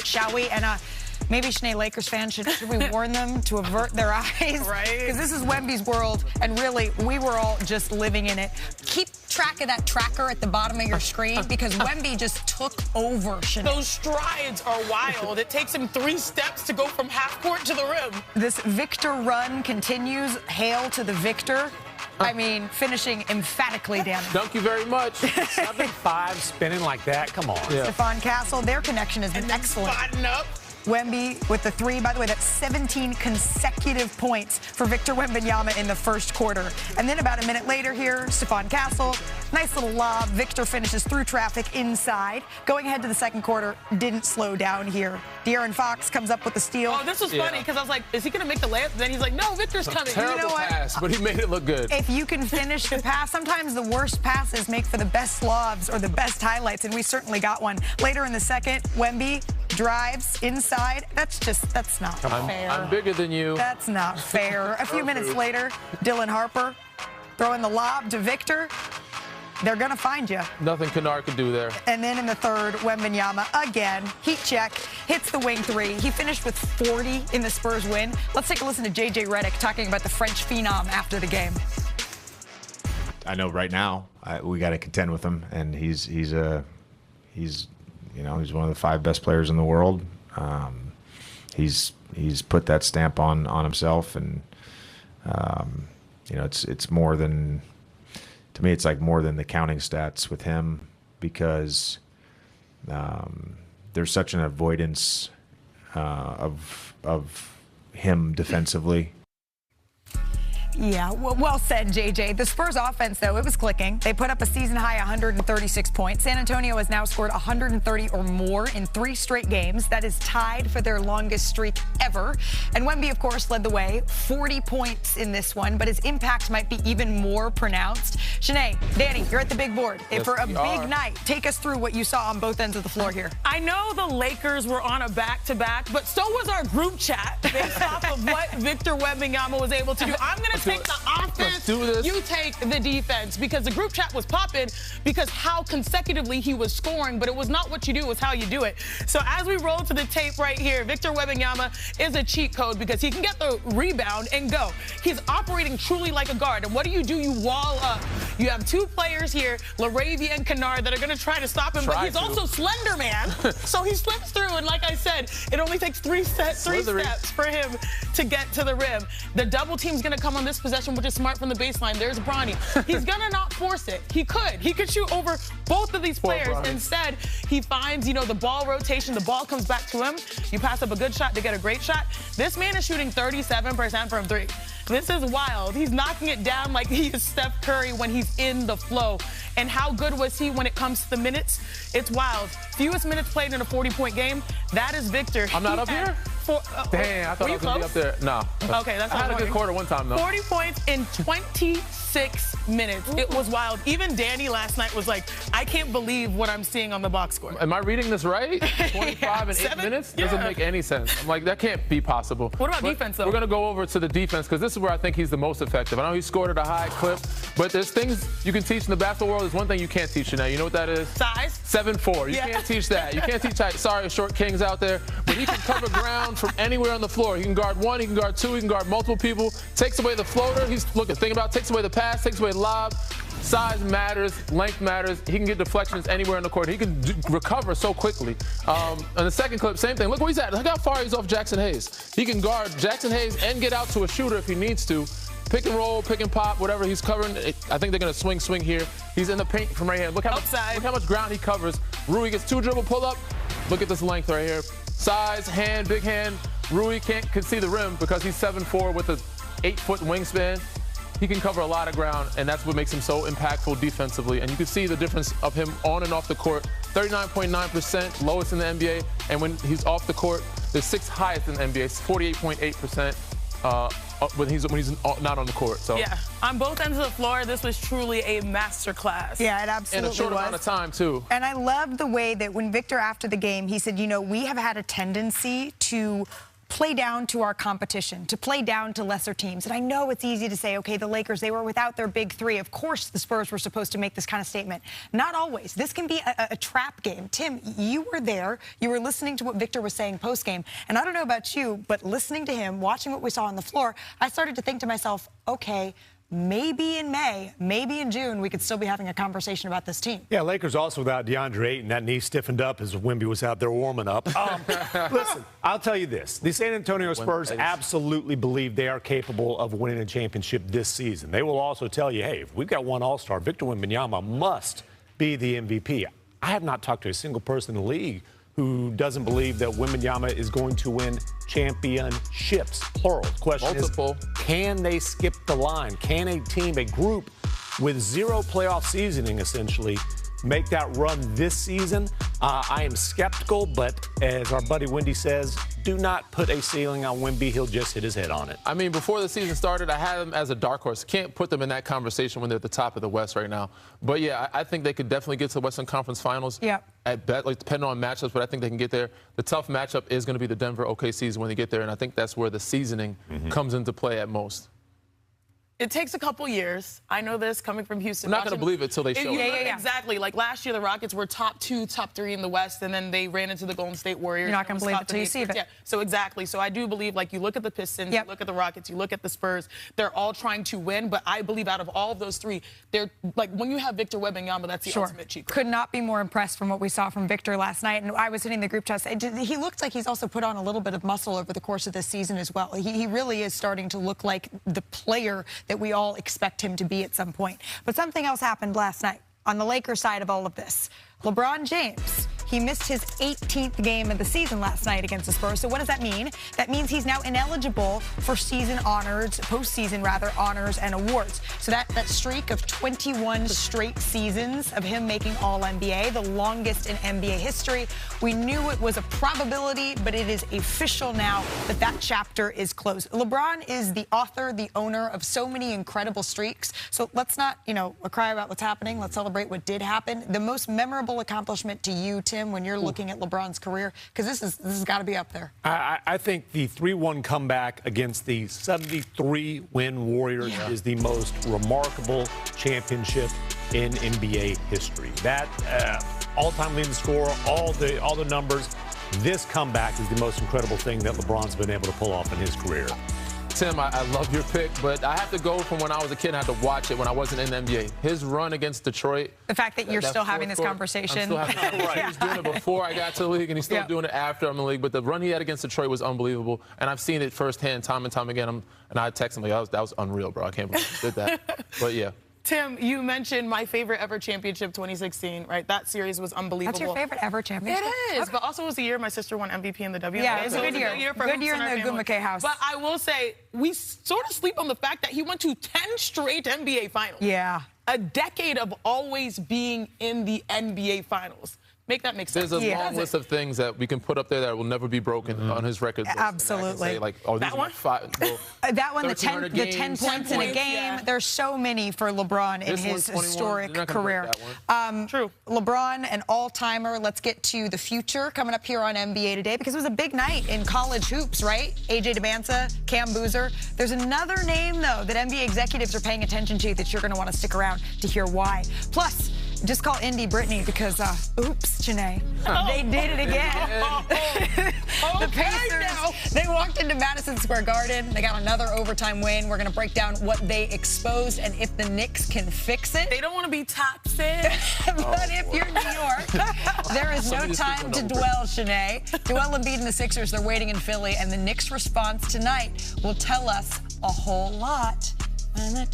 Shall we? And maybe Sinead Lakers fans, should we warn them to avert their eyes? Right. Because this is Wemby's world, and really, we were all just living in it. Keep track of that tracker at the bottom of your screen, because Wemby just took over, Sinead. Those strides are wild. It takes him 3 steps to go from half court to the rim. This Victor run continues. Hail to the Victor. I mean, finishing emphatically down. Thank you very much. 7-5 spinning like that. Come on. Yeah. Stephon Castle, their connection has been excellent. Spotting up. Wemby with the 3. By the way, that's 17 consecutive points for Victor Wembanyama in the first quarter. And then about a minute later here, Stephon Castle, nice little lob. Victor finishes through traffic inside. Going ahead to the second quarter, didn't slow down here. De'Aaron Fox comes up with the steal. Oh, this was funny because I was like, is he going to make the layup? Then he's like, no, Victor's coming. Terrible You know what? pass, but he made it look good. If you can finish the pass, sometimes the worst passes make for the best lobs or the best highlights, and we certainly got one. Later in the second, Wemby drives inside. That's not fair. I'm bigger than you. That's not fair. A few minutes later, Dylan Harper throwing the lob to Victor. They're going to find you. Nothing Kennard could do there. And then in the third, Wembanyama again, heat check, hits the wing 3. He finished with 40 in the Spurs win. Let's take a listen to J.J. Redick talking about the French phenom after the game. I know right now we got to contend with him, and he's one of the 5 best players in the world. He's put that stamp on himself, and it's more than, to me, it's like more than the counting stats with him, because there's such an avoidance of him defensively. Yeah, well said, JJ. The Spurs offense, though, it was clicking. They put up a season-high 136 points. San Antonio has now scored 130 or more in 3 straight games. That is tied for their longest streak ever. And Wemby, of course, led the way. 40 points in this one, but his impact might be even more pronounced. Sinead, Danny, you're at the big board. Yes, for a big are. night, take us through what you saw on both ends of the floor here. I know the Lakers were on a back-to-back, but so was our group chat based off of what Victor Wembanyama was able to do. I'm going to take the offense, Let's do this. you take the defense, because the group chat was popping because how consecutively he was scoring, but it was not what you do, it was how you do it. So as we roll to the tape right here, Victor Wembanyama is a cheat code because he can get the rebound and go. He's operating truly like a guard. And what do? You wall up. You have 2 players here, LaRavia and Kennard, that are going to try to stop him, but he's also slender, man. So he slips through, and like I said, it only takes 3 steps for him to get to the rim. The double team's going to come on this possession, which is smart from the baseline. There's Bronny. He's going to not force it. He could shoot over both of these players. Instead, he finds, the ball rotation. The ball comes back to him. You pass up a good shot to get a great shot. This man is shooting 37% from 3. This is wild. He's knocking it down like he is Steph Curry when he's in the flow. And how good was he when it comes to the minutes? It's wild. Fewest minutes played in a 40-point game. That is Victor. I'm not up here? Dang, I thought I was going to be up there. No. Okay, that's I had a good quarter one time, though. 40 points in 26 minutes. Ooh. It was wild. Even Danny last night was like, I can't believe what I'm seeing on the box score. Am I reading this right? 25 in 8 minutes? Doesn't make any sense. I'm like, that can't be possible. What about defense, though? We're going to go over to the defense, because this is where I think he's the most effective. I know he scored at a high clip, but there's things you can teach in the basketball world. There's one thing you can't teach now. You know what that is? Size. 7'4". You can't teach that. You can't teach height. Sorry, short kings out there. But he can cover ground from anywhere on the floor. He can guard 1, he can guard 2, he can guard multiple people. Takes away the floater. Takes away the pass, takes away the lob. Size matters, length matters. He can get deflections anywhere on the court. He can recover so quickly. On the second clip, same thing. Look where he's at. Look how far he's off Jackson Hayes. He can guard Jackson Hayes and get out to a shooter if he needs to. Pick and roll, pick and pop, whatever he's covering. I think they're going to swing here. He's in the paint from right here. Look how much ground he covers. Rui gets 2 dribble pull up. Look at this length right here. Size, hand, big hand. Rui can see the rim because he's 7'4" with an 8-foot wingspan. He can cover a lot of ground, and that's what makes him so impactful defensively. And you can see the difference of him on and off the court. 39.9%, lowest in the NBA. And when he's off the court, the 6th highest in the NBA, 48.8%. When he's not on the court. So yeah, on both ends of the floor, this was truly a masterclass. Yeah, it absolutely was. In a short amount of time, too. And I loved the way that when Victor, after the game, he said, we have had a tendency to play down to our competition, to play down to lesser teams. And I know it's easy to say, okay, the Lakers, they were without their big three. Of course the Spurs were supposed to make this kind of statement. Not always. This can be a trap game. Tim, you were there. You were listening to what Victor was saying post-game. And I don't know about you, but listening to him, watching what we saw on the floor, I started to think to myself, okay, maybe in May, maybe in June, we could still be having a conversation about this team. Yeah, Lakers also without DeAndre Ayton. That knee stiffened up as Wemby was out there warming up. Listen, I'll tell you this. The San Antonio Spurs absolutely believe they are capable of winning a championship this season. They will also tell you, hey, if we've got one All-Star, Victor Wembanyama must be the MVP. I have not talked to a single person in the league who doesn't believe that Wembanyama is going to win championships, plural. The question is, can they skip the line? Can a team, a group with zero playoff seasoning, essentially, make that run this season? I am skeptical, but as our buddy Wendy says, do not put a ceiling on Wemby. He'll just hit his head on it. I mean, before the season started, I had them as a dark horse. Can't put them in that conversation when they're at the top of the West right now. But, yeah, I think they could definitely get to the Western Conference Finals. Yeah. At bet, like, depending on matchups, but I think they can get there. The tough matchup is going to be the Denver OKCs when they get there, and I think that's where the seasoning comes into play at most. It takes a couple years. I know this coming from Houston. I'm not going to believe it till they show it. Exactly. Like last year, the Rockets were top 2, top 3 in the West, and then they ran into the Golden State Warriors. You're not going to believe it till you see it. Yeah. So exactly. So I do believe, like, you look at the Pistons, you look at the Rockets, you look at the Spurs. They're all trying to win, but I believe out of all of those three, they're like when you have Victor Wembanyama, that's the ultimate cheat code. Could not be more impressed from what we saw from Victor last night. And I was hitting the group chat. He looks like he's also put on a little bit of muscle over the course of this season as well. He really is starting to look like the player that we all expect him to be at some point. But something else happened last night on the Lakers side of all of this. LeBron James, he missed his 18th game of the season last night against the Spurs. So what does that mean? That means he's now ineligible for season honors, postseason rather, honors and awards. So that streak of 21 straight seasons of him making All-NBA, the longest in NBA history. We knew it was a probability, but it is official now that that chapter is closed. LeBron is the author, the owner of so many incredible streaks. So let's not, cry about what's happening. Let's celebrate what did happen. The most memorable accomplishment to you, Tim, when you're looking at LeBron's career? Because this has got to be up there. I think the 3-1 comeback against the 73-win Warriors is the most remarkable championship in NBA history. That all-time leading scorer, all the numbers. This comeback is the most incredible thing that LeBron's been able to pull off in his career. Tim, I love your pick, but I have to go from when I was a kid and I had to watch it when I wasn't in the NBA. His run against Detroit. The fact that you're still having this conversation. He was doing it before I got to the league, and he's still doing it after I'm in the league. But the run he had against Detroit was unbelievable, and I've seen it firsthand time and time again. And I text him, like, that was unreal, bro. I can't believe you did that. But, yeah. Tim, you mentioned my favorite ever championship, 2016, right? That series was unbelievable. That's your favorite ever championship? It is, but also it was the year my sister won MVP in the WNBA. Yeah, it was a good year. Good year in the Gumake house. But I will say, we sort of sleep on the fact that he went to 10 straight NBA finals. Yeah. A decade of always being in the NBA finals. Make that make sense. There's a long list of things that we can put up there that will never be broken on his record list. Absolutely. Say, like, oh, that one? That one, the 10 points in a game. Yeah. There's so many for LeBron in his historic career. True. LeBron, an all-timer. Let's get to the future coming up here on NBA Today, because it was a big night in college hoops, right? AJ Demancia, Cam Boozer. There's another name, though, that NBA executives are paying attention to that you're going to want to stick around to hear why. Plus, just call Indy Brittany because, oops, Janae, they did it again. The Pacers, they walked into Madison Square Garden. They got another overtime win. We're going to break down what they exposed and if the Knicks can fix it. They don't want to be toxic. But if you're New York, there is no time to dwell, Janae. Joel Embiid and the Sixers, they're waiting in Philly, and the Knicks' response tonight will tell us a whole lot. And the